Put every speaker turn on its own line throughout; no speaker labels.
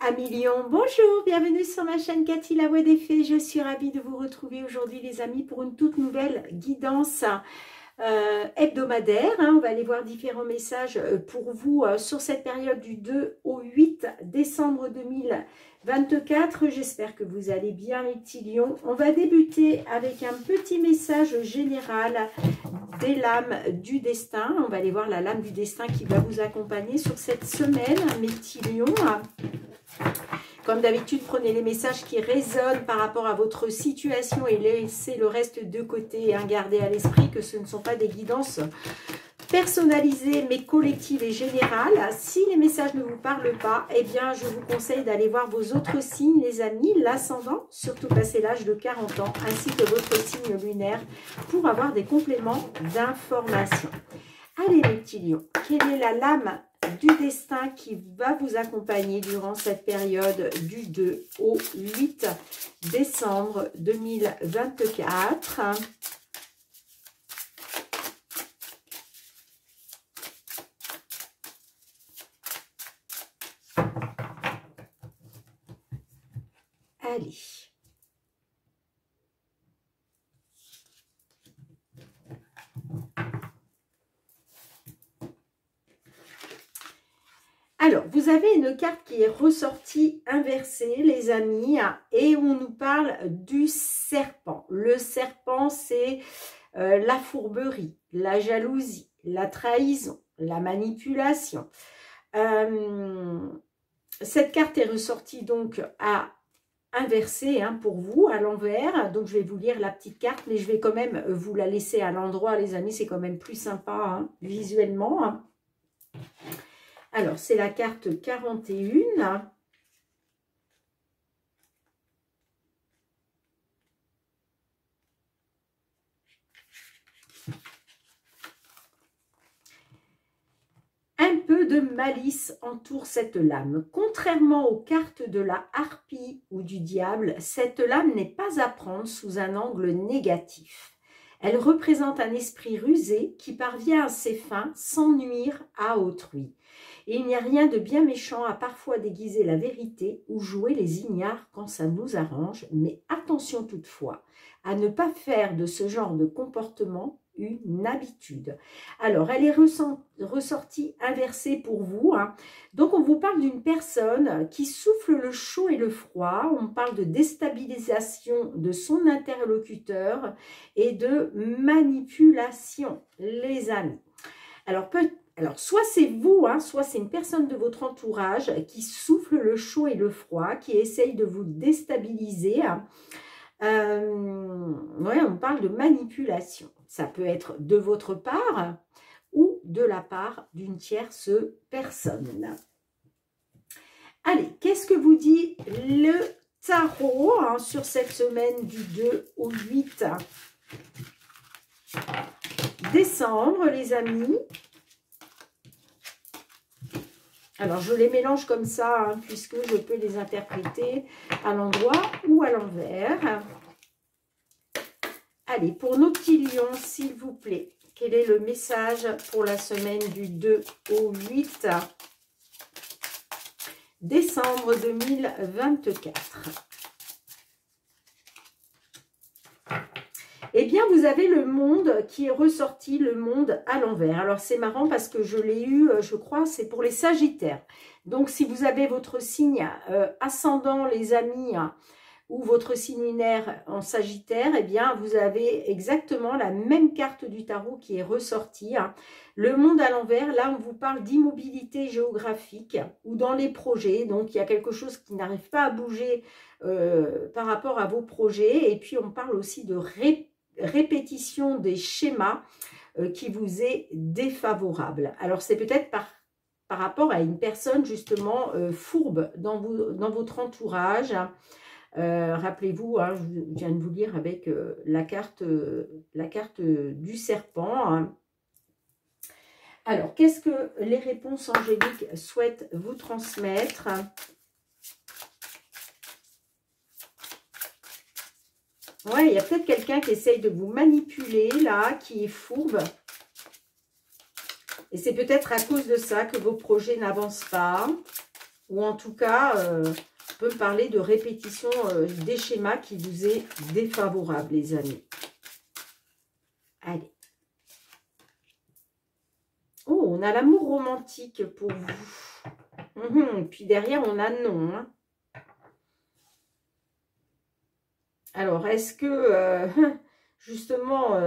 Amis Lion, bonjour, bienvenue sur ma chaîne Cathy la Voix des Fées. Je suis ravie de vous retrouver aujourd'hui les amis pour une toute nouvelle guidance hebdomadaire. On va aller voir différents messages pour vous sur cette période du 2 au 8 décembre 2024. J'espère que vous allez bien les petits lions. On va débuter avec un petit message général des lames du destin. On va aller voir la lame du destin qui va vous accompagner sur cette semaine, mes petits lions. Comme d'habitude, prenez les messages qui résonnent par rapport à votre situation et laissez le reste de côté. Gardez à l'esprit que ce ne sont pas des guidances personnalisées mais collectives et générales. Si les messages ne vous parlent pas, eh bien je vous conseille d'aller voir vos autres signes les amis, l'ascendant, surtout passé l'âge de 40 ans, ainsi que votre signe lunaire pour avoir des compléments d'information. Allez les petits lions, quelle est la lame du destin qui va vous accompagner durant cette période du 2 au 8 décembre 2024. Allez. Alors, vous avez une carte qui est ressortie inversée, les amis, et on nous parle du serpent. Le serpent, c'est la fourberie, la jalousie, la trahison, la manipulation. Cette carte est ressortie donc à inverser pour vous, à l'envers. Donc, je vais vous lire la petite carte, mais je vais quand même vous la laisser à l'endroit, les amis. C'est quand même plus sympa visuellement. Alors, c'est la carte 41. Un peu de malice entoure cette lame. Contrairement aux cartes de la harpie ou du diable, cette lame n'est pas à prendre sous un angle négatif. Elle représente un esprit rusé qui parvient à ses fins sans nuire à autrui. Et il n'y a rien de bien méchant à parfois déguiser la vérité ou jouer les ignares quand ça nous arrange, mais attention toutefois à ne pas faire de ce genre de comportement une habitude. Alors, elle est ressortie inversée pour vous. Donc, on vous parle d'une personne qui souffle le chaud et le froid. On parle de déstabilisation de son interlocuteur et de manipulation, les amis. Alors, soit c'est vous, soit c'est une personne de votre entourage qui souffle le chaud et le froid, qui essaye de vous déstabiliser. On parle de manipulation. Ça peut être de votre part ou de la part d'une tierce personne. Allez, qu'est-ce que vous dit le tarot sur cette semaine du 2 au 8 décembre, les amis? Alors, je les mélange comme ça, puisque je peux les interpréter à l'endroit ou à l'envers. Allez, pour nos petits lions, s'il vous plaît, quel est le message pour la semaine du 2 au 8 décembre 2024? Eh bien, vous avez le monde qui est ressorti, le monde à l'envers. Alors, c'est marrant parce que je l'ai eu, je crois, c'est pour les Sagittaires. Donc, si vous avez votre signe ascendant, les amis, ou votre signe lunaire en Sagittaire, eh bien, vous avez exactement la même carte du tarot qui est ressortie. Le monde à l'envers, là, on vous parle d'immobilité géographique ou dans les projets. Donc, il y a quelque chose qui n'arrive pas à bouger par rapport à vos projets. Et puis, on parle aussi de répétition des schémas qui vous est défavorable. Alors, c'est peut-être par rapport à une personne, justement, fourbe dans votre entourage. Rappelez-vous, je viens de vous lire avec la carte du serpent. Alors, qu'est-ce que les réponses angéliques souhaitent vous transmettre? Ouais, il y a peut-être quelqu'un qui essaye de vous manipuler, là, qui est fourbe. Et c'est peut-être à cause de ça que vos projets n'avancent pas. Ou en tout cas, on peut parler de répétition des schémas qui vous est défavorable, les amis. Allez. Oh, on a l'amour romantique pour vous. Puis derrière, on a non. Hein. Alors, est-ce que, justement,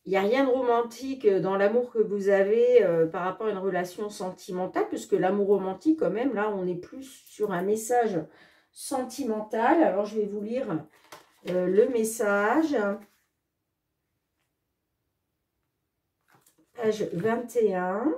il n'y a rien de romantique dans l'amour que vous avez par rapport à une relation sentimentale, puisque l'amour romantique, quand même, là, on est plus sur un message sentimental. Alors, je vais vous lire le message. Page 21.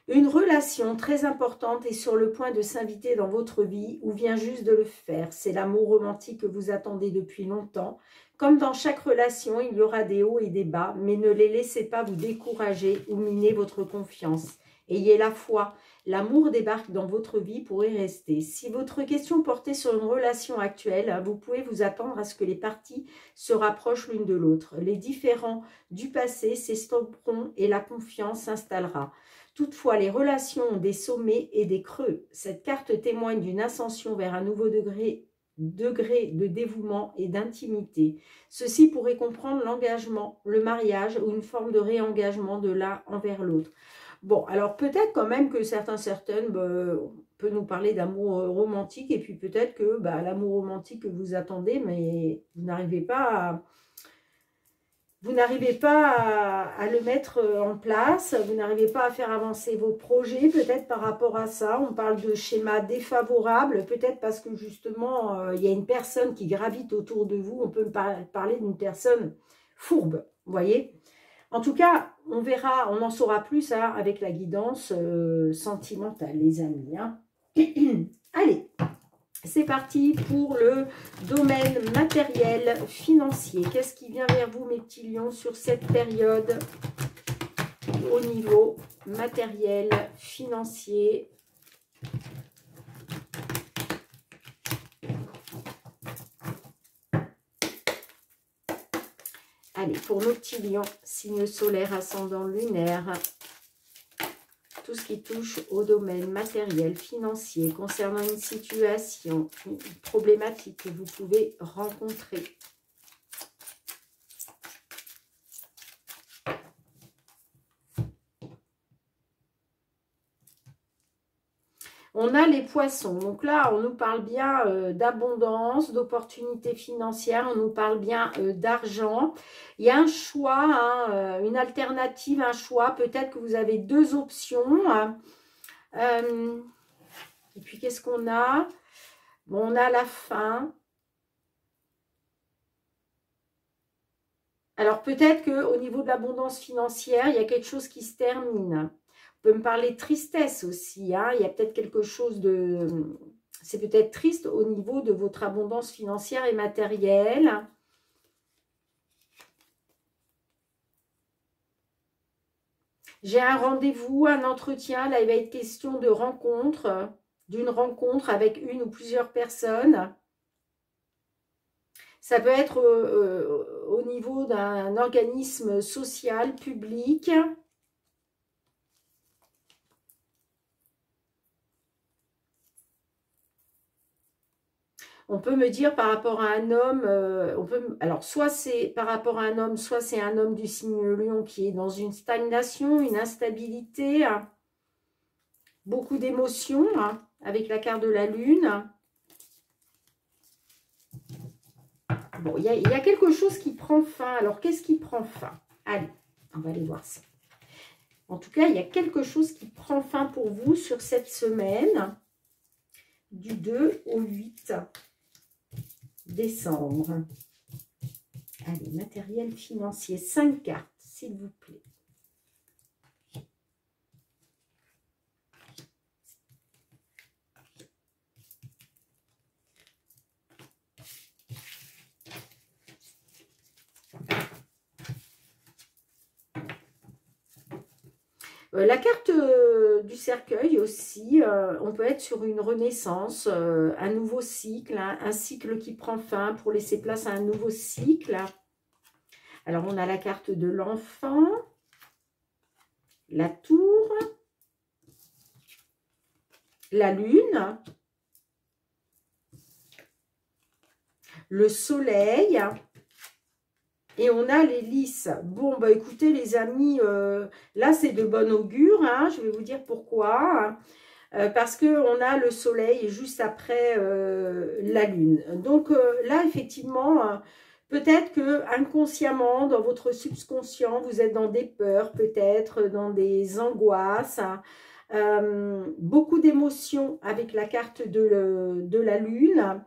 Une relation très importante est sur le point de s'inviter dans votre vie ou vient juste de le faire. C'est l'amour romantique que vous attendez depuis longtemps. Comme dans chaque relation, il y aura des hauts et des bas, mais ne les laissez pas vous décourager ou miner votre confiance. Ayez la foi. L'amour débarque dans votre vie pour y rester. Si votre question portait sur une relation actuelle, vous pouvez vous attendre à ce que les parties se rapprochent l'une de l'autre. Les différends du passé s'estomperont et la confiance s'installera. Toutefois, les relations ont des sommets et des creux. Cette carte témoigne d'une ascension vers un nouveau degré de dévouement et d'intimité. Ceci pourrait comprendre l'engagement, le mariage ou une forme de réengagement de l'un envers l'autre. Bon, alors peut-être quand même que certaines peut nous parler d'amour romantique et puis peut-être que l'amour romantique que vous attendez, mais vous n'arrivez pas à le mettre en place, vous n'arrivez pas à faire avancer vos projets, peut-être par rapport à ça. On parle de schéma défavorable, peut-être parce que justement, il y a une personne qui gravite autour de vous. On peut parler d'une personne fourbe, vous voyez. En tout cas, on verra, on en saura plus avec la guidance sentimentale, les amis. Hein. Allez, c'est parti pour le domaine matériel financier. Qu'est-ce qui vient vers vous, mes petits lions, sur cette période au niveau matériel financier? Allez, pour nos petits lions, signe solaire, ascendant lunaire, tout ce qui touche au domaine matériel, financier, concernant une situation, une problématique que vous pouvez rencontrer. On a les poissons. Donc là, on nous parle bien d'abondance, d'opportunités financières. On nous parle bien d'argent. Il y a un choix, hein, une alternative, un choix. Peut-être que vous avez deux options. Et puis, qu'est-ce qu'on a? Bon, on a la fin. Alors, peut-être qu'au niveau de l'abondance financière, il y a quelque chose qui se termine. On peut me parler de tristesse aussi. Hein. Il y a peut-être quelque chose de... C'est peut-être triste au niveau de votre abondance financière et matérielle. J'ai un rendez-vous, un entretien. Là, il va être question de rencontre, d'une rencontre avec une ou plusieurs personnes. Ça peut être au niveau d'un organisme social, public. On peut me dire par rapport à un homme, alors soit c'est par rapport à un homme, soit c'est un homme du signe Lion qui est dans une stagnation, une instabilité, hein, beaucoup d'émotions, hein, avec la carte de la Lune. Bon, il y a quelque chose qui prend fin. Alors, qu'est-ce qui prend fin? Allez, on va aller voir ça. En tout cas, il y a quelque chose qui prend fin pour vous sur cette semaine, du 2 au 8 décembre. Allez, matériel financier, 5 cartes, s'il vous plaît. La carte du cercueil aussi, on peut être sur une renaissance, un nouveau cycle, hein, un cycle qui prend fin pour laisser place à un nouveau cycle. Alors, on a la carte de l'enfant. la tour, la lune, le soleil, et on a les lys. Bon, bah écoutez les amis, là c'est de bon augure, hein, je vais vous dire pourquoi. Parce qu'on a le soleil juste après la lune. Donc là, effectivement, peut-être que inconsciemment, dans votre subconscient, vous êtes dans des peurs, peut-être dans des angoisses, beaucoup d'émotions avec la carte de la lune.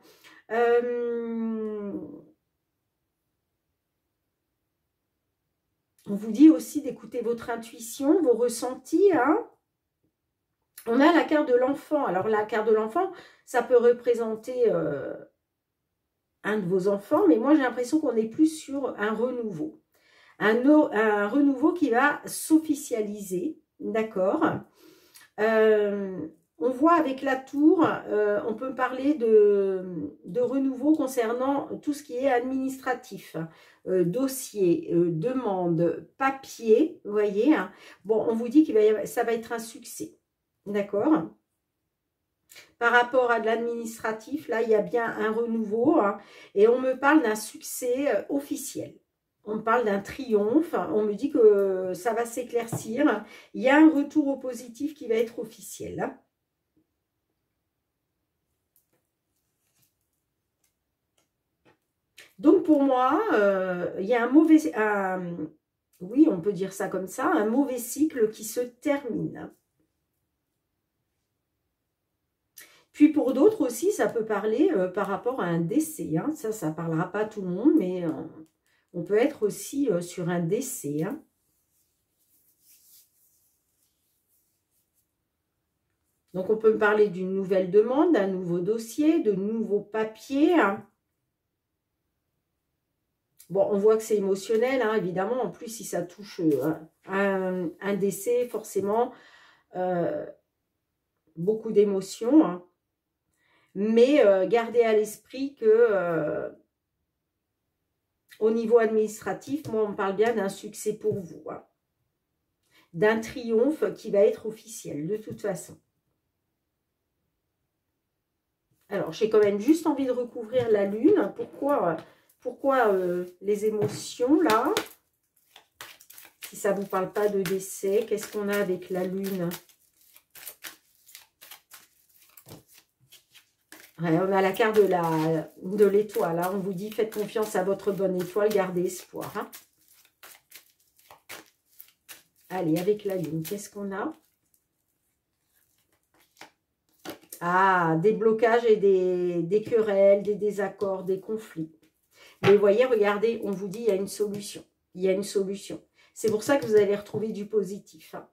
On vous dit aussi d'écouter votre intuition, vos ressentis, hein. On a la carte de l'enfant. Alors, la carte de l'enfant, ça peut représenter un de vos enfants, mais moi, j'ai l'impression qu'on est plus sur un renouveau. Un renouveau qui va s'officialiser, d'accord. On voit avec la tour, on peut parler de renouveau concernant tout ce qui est administratif, dossier, demande, papier, vous voyez. Hein. Bon, on vous dit que ça va être un succès. D'accord. Par rapport à de l'administratif, là, il y a bien un renouveau. Hein, et on me parle d'un succès officiel. On me parle d'un triomphe. On me dit que ça va s'éclaircir. Il y a un retour au positif qui va être officiel. Hein. Donc, pour moi, il y a un mauvais... oui, on peut dire ça comme ça. Un mauvais cycle qui se termine. Puis pour d'autres aussi, ça peut parler par rapport à un décès. Hein. Ça ne parlera pas à tout le monde, mais on peut être aussi sur un décès. Hein. Donc on peut me parler d'une nouvelle demande, d'un nouveau dossier, de nouveaux papiers. Hein. Bon, on voit que c'est émotionnel, hein, évidemment. En plus, si ça touche un décès, forcément, beaucoup d'émotions. Hein. Mais gardez à l'esprit que au niveau administratif, moi, on me parle bien d'un succès pour vous. Hein. D'un triomphe qui va être officiel, de toute façon. Alors, j'ai quand même juste envie de recouvrir la lune. Pourquoi les émotions, là? Si ça ne vous parle pas de décès, qu'est-ce qu'on a avec la lune? Ouais, on a la carte de l'étoile. Hein. On vous dit, faites confiance à votre bonne étoile, gardez espoir. Hein. Allez, avec la lune, qu'est-ce qu'on a? Ah, des blocages et des querelles, des désaccords, des conflits. Mais vous voyez, regardez, on vous dit, il y a une solution. Il y a une solution. C'est pour ça que vous allez retrouver du positif. Hein.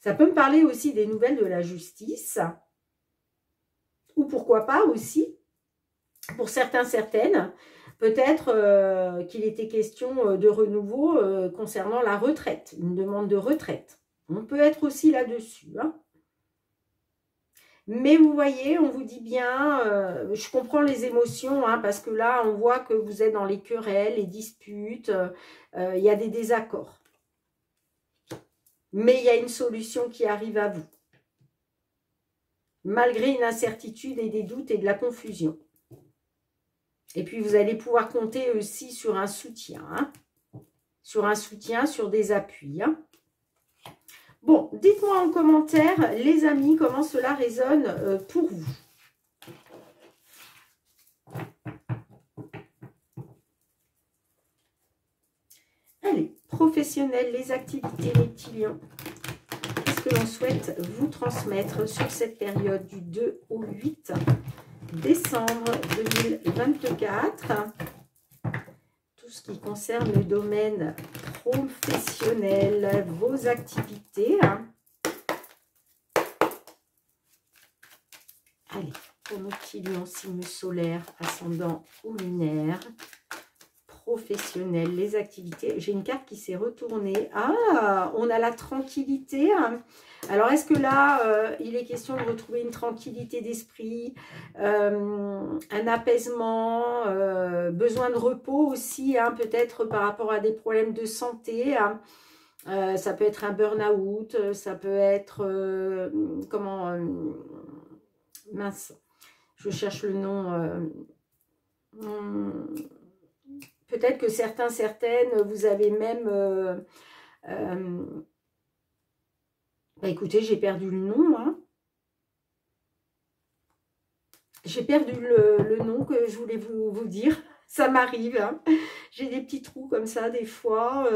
Ça peut me parler aussi des nouvelles de la justice. Ou pourquoi pas aussi, pour certains, certaines, peut-être qu'il était question de renouveau concernant la retraite, une demande de retraite. On peut être aussi là-dessus. Hein. Mais vous voyez, on vous dit bien, je comprends les émotions, hein, parce que là, on voit que vous êtes dans les querelles, les disputes, il y a des désaccords. Mais il y a une solution qui arrive à vous. Malgré une incertitude et des doutes et de la confusion. Et puis, vous allez pouvoir compter aussi sur un soutien. Hein, sur un soutien, sur des appuis. Hein. Bon, dites-moi en commentaire, les amis, comment cela résonne pour vous. Allez, professionnels, les activités reptiliens. Qu'est-ce que l'on souhaite vous transmettre sur cette période du 2 au 8 décembre 2024 ? Tout ce qui concerne le domaine professionnel, vos activités. Hein. Allez, pour nos petits lions, signe solaire, ascendant ou lunaire, professionnel, les activités. J'ai une carte qui s'est retournée. Ah, on a la tranquillité. Alors, est-ce que là, il est question de retrouver une tranquillité d'esprit, un apaisement, besoin de repos aussi, hein, peut-être par rapport à des problèmes de santé, hein. Ça peut être un burn-out, ça peut être, mince, je cherche le nom, peut-être que certaines, vous avez même, bah écoutez, j'ai perdu le nom, hein. J'ai perdu le nom que je voulais vous dire, ça m'arrive, hein. J'ai des petits trous comme ça des fois,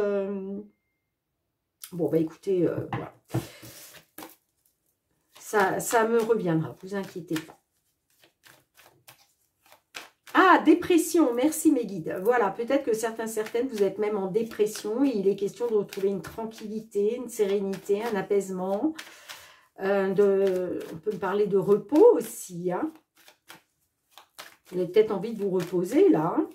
bon, bah écoutez, voilà. Ça me reviendra, vous inquiétez pas. Ah, dépression, merci mes guides. Voilà, peut-être que certaines, vous êtes même en dépression. Et il est question de retrouver une tranquillité, une sérénité, un apaisement. On peut me parler de repos aussi, hein. Vous avez peut-être envie de vous reposer là, hein.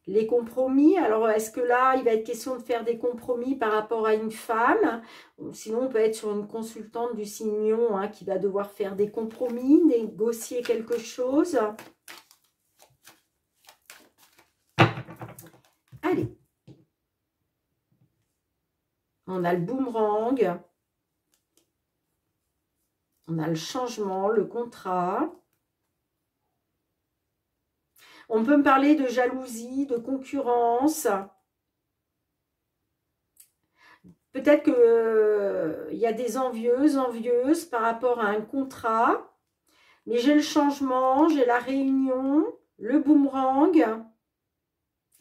Les compromis, alors est-ce que là, il va être question de faire des compromis par rapport à une femme? Sinon, on peut être sur une consultante du signe Lion, hein, qui va devoir faire des compromis, négocier quelque chose. Allez. On a le boomerang. On a le changement, le contrat. On peut me parler de jalousie, de concurrence. Peut-être qu'il y a des envieuses par rapport à un contrat. Mais j'ai le changement, j'ai la réunion, le boomerang.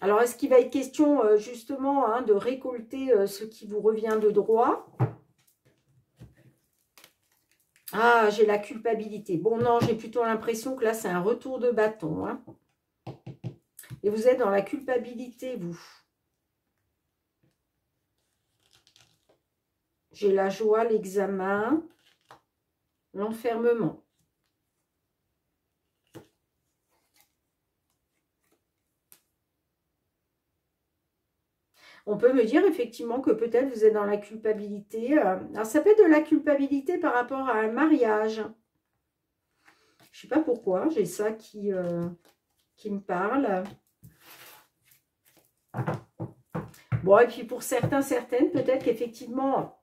Alors, est-ce qu'il va être question justement, hein, de récolter ce qui vous revient de droit? Ah, j'ai la culpabilité. Bon, non, j'ai plutôt l'impression que là, c'est un retour de bâton, hein. Et vous êtes dans la culpabilité, vous. J'ai la joie, l'examen, l'enfermement. On peut me dire effectivement que peut-être vous êtes dans la culpabilité. Alors, ça peut être de la culpabilité par rapport à un mariage. Je ne sais pas pourquoi, j'ai ça qui me parle. Bon, et puis pour certaines, peut-être qu'effectivement,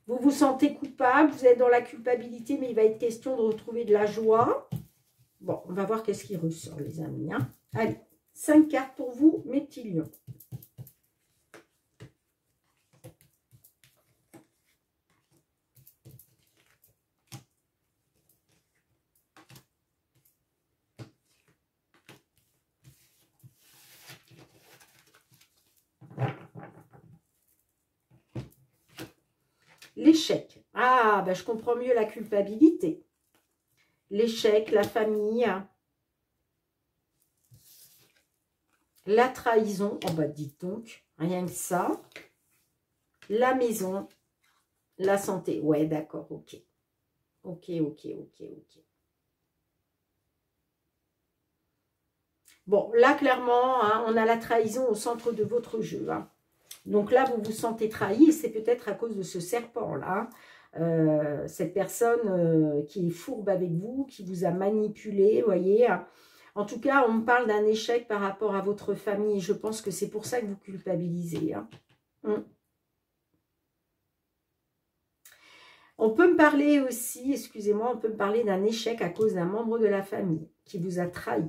vous vous sentez coupable, vous êtes dans la culpabilité, mais il va être question de retrouver de la joie. Bon, on va voir qu'est-ce qui ressort, les amis, hein. Allez, 5 cartes pour vous, mes petits lions. L'échec. Ah, ben je comprends mieux la culpabilité. L'échec, la famille. La trahison. Oh, bah dites donc, rien que ça. La maison. La santé. Ouais, d'accord, ok. Ok. Bon, là, clairement, hein, on a la trahison au centre de votre jeu, hein. Donc là, vous vous sentez trahi et c'est peut-être à cause de ce serpent-là. Cette personne qui est fourbe avec vous, qui vous a manipulé, vous voyez. En tout cas, on me parle d'un échec par rapport à votre famille. Je pense que c'est pour ça que vous culpabilisez, hein. On peut me parler aussi, excusez-moi, on peut me parler d'un échec à cause d'un membre de la famille qui vous a trahi.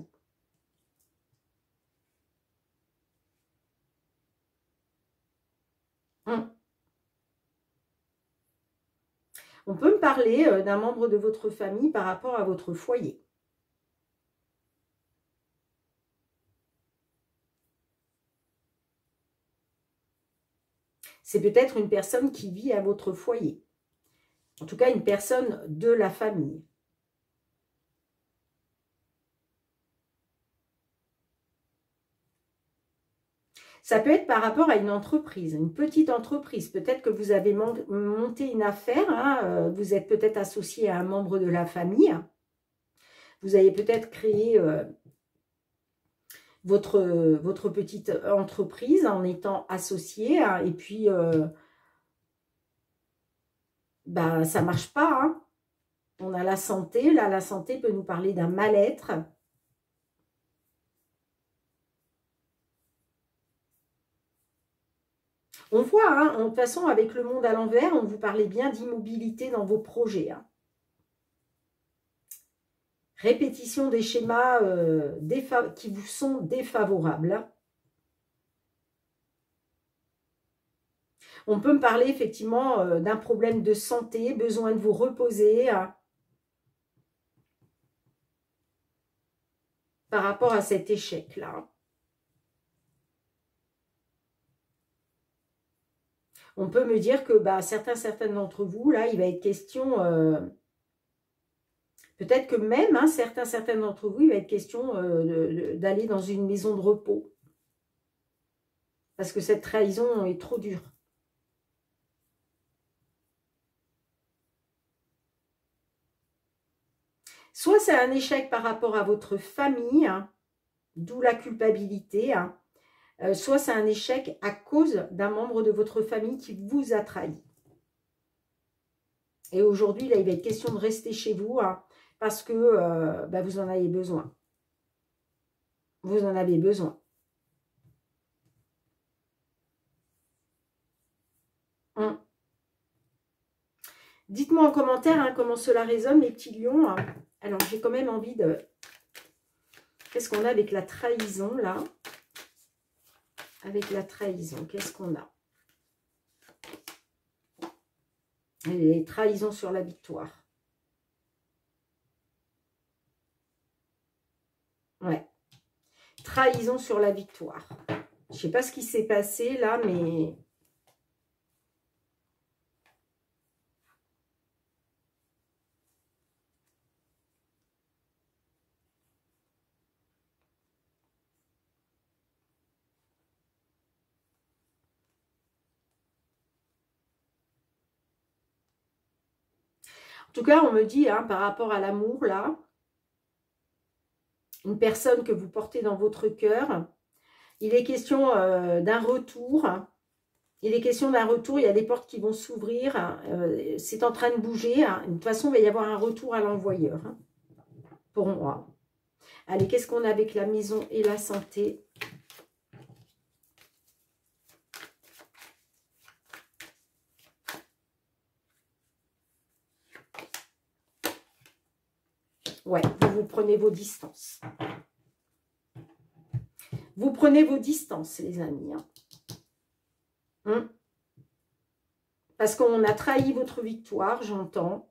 On peut me parler d'un membre de votre famille par rapport à votre foyer. C'est peut-être une personne qui vit à votre foyer. En tout cas, une personne de la famille. Ça peut être par rapport à une entreprise, une petite entreprise. Peut-être que vous avez monté une affaire, hein, vous êtes peut-être associé à un membre de la famille. Vous avez peut-être créé votre petite entreprise en étant associé, hein, et puis ben, ça ne marche pas. Hein. On a la santé. Là, la santé peut nous parler d'un mal-être. On voit, hein, de toute façon, avec le monde à l'envers, on vous parlait bien d'immobilité dans vos projets. Hein. Répétition des schémas qui vous sont défavorables. Hein. On peut me parler effectivement d'un problème de santé, besoin de vous reposer. Hein, par rapport à cet échec-là. On peut me dire que bah, certaines d'entre vous, là, il va être question, peut-être que même, hein, certaines d'entre vous, il va être question d'aller dans une maison de repos. Parce que cette trahison est trop dure. Soit c'est un échec par rapport à votre famille, hein, d'où la culpabilité, hein, soit c'est un échec à cause d'un membre de votre famille qui vous a trahi. Et aujourd'hui, là, il va être question de rester chez vous, hein, parce que bah, vous en avez besoin. Vous en avez besoin. Dites-moi en commentaire hein, comment cela résonne, les petits lions. Hein. Alors, j'ai quand même envie de... Qu'est-ce qu'on a avec la trahison, là? Avec la trahison, qu'est-ce qu'on a? Les trahisons sur la victoire. Ouais. Trahison sur la victoire. Je ne sais pas ce qui s'est passé, là, mais... En tout cas, on me dit, hein, par rapport à l'amour, là, une personne que vous portez dans votre cœur, il est question d'un retour. Il est question d'un retour, il y a des portes qui vont s'ouvrir. Hein, c'est en train de bouger. Hein, de toute façon, il va y avoir un retour à l'envoyeur, hein, pour moi. Allez, qu'est-ce qu'on a avec la maison et la santé ? Ouais, vous prenez vos distances. Vous prenez vos distances, les amis. Hein. Parce qu'on a trahi votre victoire, j'entends.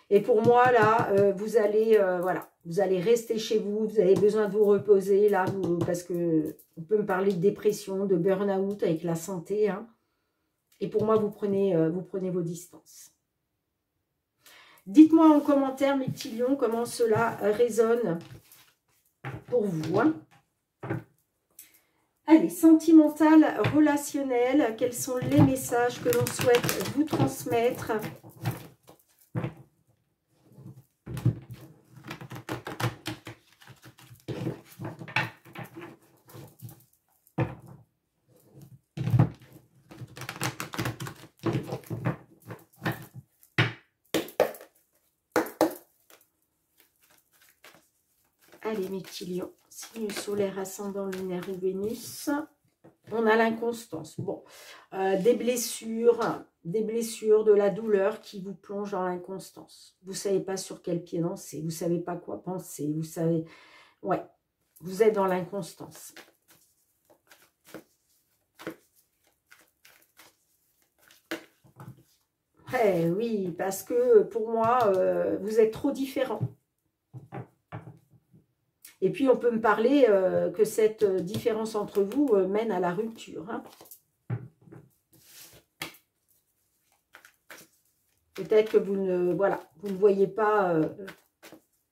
Et pour moi, là, vous allez, voilà, vous allez rester chez vous. Vous avez besoin de vous reposer, là, parce que on peut me parler de dépression, de burn-out avec la santé. Hein. Et pour moi, vous prenez vos distances. Dites-moi en commentaire, mes petits lions, comment cela résonne pour vous. Hein. Allez, sentimental, relationnel, quels sont les messages que l'on souhaite vous transmettre ? Allez, mes petits lions, signe solaire, ascendant, lunaire ou Vénus. On a l'inconstance. Bon, des blessures, de la douleur qui vous plonge dans l'inconstance. Vous ne savez pas sur quel pied danser, vous ne savez pas quoi penser, vous savez... Ouais, vous êtes dans l'inconstance. Eh oui, parce que pour moi, vous êtes trop différents. Et puis, on peut me parler que cette différence entre vous mène à la rupture. Hein. Peut-être que vous ne voyez pas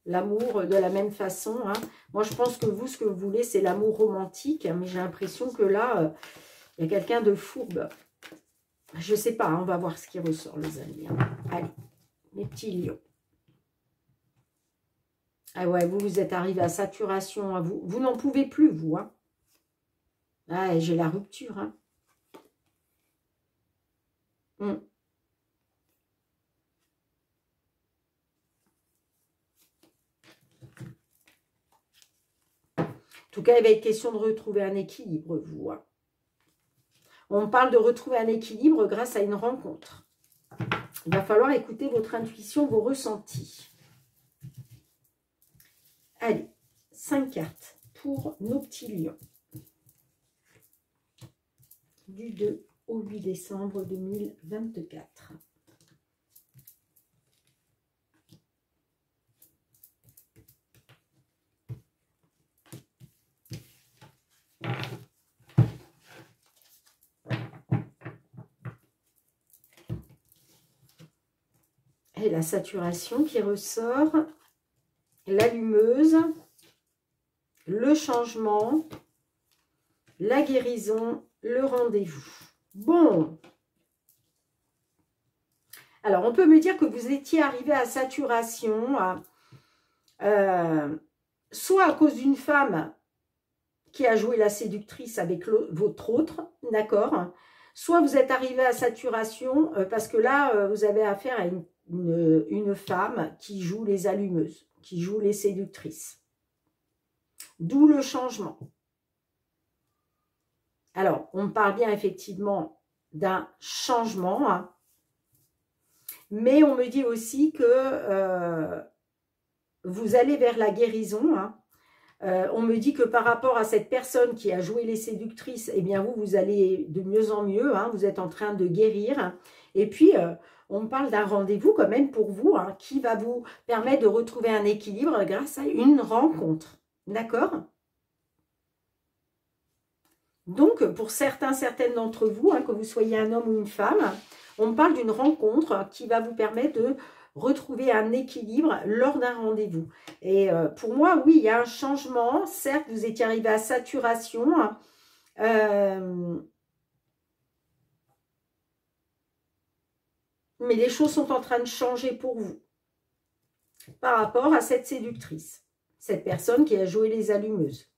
l'amour de la même façon. Hein. Moi, je pense que vous, ce que vous voulez, c'est l'amour romantique. Hein, mais j'ai l'impression que là, il y a quelqu'un de fourbe. Je ne sais pas, hein, on va voir ce qui ressort, les amis. Hein. Allez, mes petits lions. Ah ouais, vous êtes arrivé à saturation. Hein. Vous n'en pouvez plus, vous. Hein. Ah, j'ai la rupture. Hein. En tout cas, il va être question de retrouver un équilibre, vous. Hein. On parle de retrouver un équilibre grâce à une rencontre. Il va falloir écouter votre intuition, vos ressentis. Allez, 5 cartes pour nos petits lions. Du 2 au 8 décembre 2024. Et la saturation qui ressort, l'allumeuse, le changement, la guérison, le rendez-vous. Bon. Alors, on peut me dire que vous étiez arrivé à saturation, soit à cause d'une femme qui a joué la séductrice avec votre autre, d'accord? Soit vous êtes arrivé à saturation parce que là, vous avez affaire à une femme qui joue les allumeuses, qui joue les séductrices. D'où le changement. Alors, on parle bien effectivement d'un changement, hein, mais on me dit aussi que vous allez vers la guérison. Hein. On me dit que par rapport à cette personne qui a joué les séductrices, eh bien vous allez de mieux en mieux, hein, vous êtes en train de guérir. Et puis, on me parle d'un rendez-vous quand même pour vous, hein, qui va vous permettre de retrouver un équilibre grâce à une rencontre. D'accord ? Donc, pour certaines d'entre vous, hein, que vous soyez un homme ou une femme, on me parle d'une rencontre qui va vous permettre de retrouver un équilibre lors d'un rendez-vous. Et pour moi, oui, il y a un changement. Certes, vous étiez arrivé à saturation. Mais les choses sont en train de changer pour vous. Par rapport à cette séductrice. Cette personne qui a joué les allumeuses.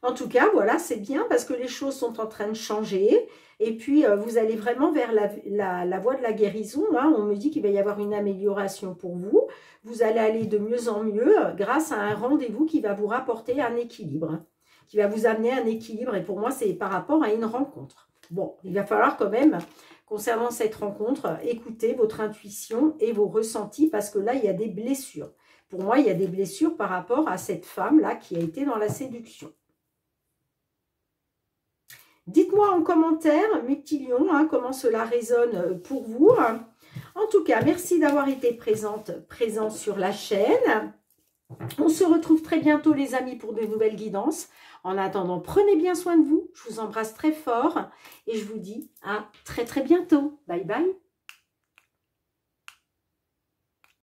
En tout cas, voilà, c'est bien parce que les choses sont en train de changer. Et puis, vous allez vraiment vers la voie de la guérison. Hein. On me dit qu'il va y avoir une amélioration pour vous. Vous allez aller de mieux en mieux grâce à un rendez-vous qui va vous rapporter un équilibre. Qui va vous amener un équilibre. Et pour moi, c'est par rapport à une rencontre. Bon, il va falloir quand même, concernant cette rencontre, écouter votre intuition et vos ressentis parce que là, il y a des blessures. Pour moi, il y a des blessures par rapport à cette femme-là qui a été dans la séduction. Dites-moi en commentaire, mes petits lions, hein, comment cela résonne pour vous. En tout cas, merci d'avoir été présent sur la chaîne. On se retrouve très bientôt, les amis, pour de nouvelles guidances. En attendant, prenez bien soin de vous. Je vous embrasse très fort et je vous dis à très bientôt. Bye bye.